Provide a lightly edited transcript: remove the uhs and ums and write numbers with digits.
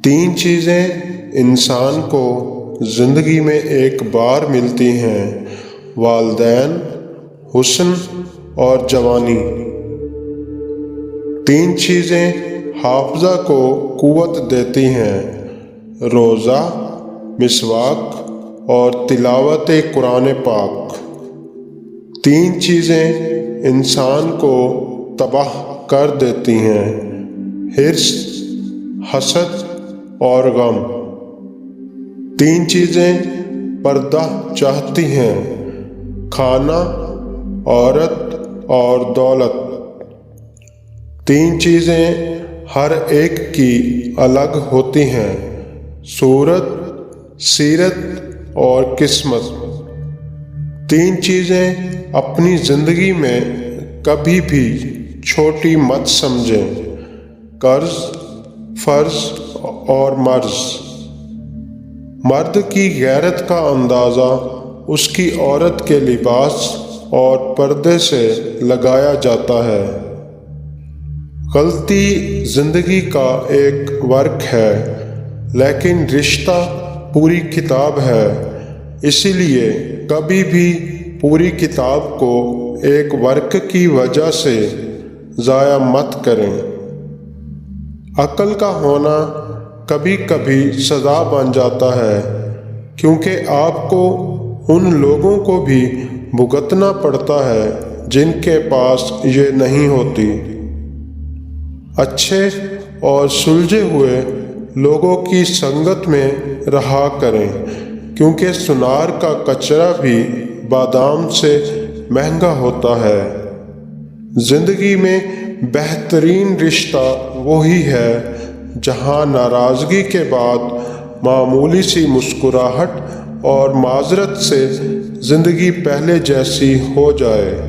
تین چیزیں انسان کو زندگی میں ایک بار ملتی ہیں: والدین، حسن اور جوانی۔ تین چیزیں حافظہ کو قوت دیتی ہیں: روزہ، مسواک اور تلاوت قرآن پاک۔ تین چیزیں انسان کو تباہ کر دیتی ہیں: حرص، حسد اور غم۔ تین چیزیں پردہ چاہتی ہیں: کھانا، عورت اور دولت۔ تین چیزیں ہر ایک کی الگ ہوتی ہیں: صورت، سیرت اور قسمت۔ تین چیزیں اپنی زندگی میں کبھی بھی چھوٹی مت سمجھیں: قرض، فرض اور مرض۔ مرد کی غیرت کا اندازہ اس کی عورت کے لباس اور پردے سے لگایا جاتا ہے۔ غلطی زندگی کا ایک ورق ہے، لیکن رشتہ پوری کتاب ہے، اسی لیے کبھی بھی پوری کتاب کو ایک ورق کی وجہ سے ضائع مت کریں۔ عقل کا ہونا کبھی کبھی سزا بن جاتا ہے، کیونکہ آپ کو ان لوگوں کو بھی بھگتنا پڑتا ہے جن کے پاس یہ نہیں ہوتی۔ اچھے اور سلجھے ہوئے لوگوں کی سنگت میں رہا کریں، کیونکہ سنار کا کچرا بھی بادام سے مہنگا ہوتا ہے۔ زندگی میں بہترین رشتہ وہی ہے جہاں ناراضگی کے بعد معمولی سی مسکراہٹ اور معذرت سے زندگی پہلے جیسی ہو جائے۔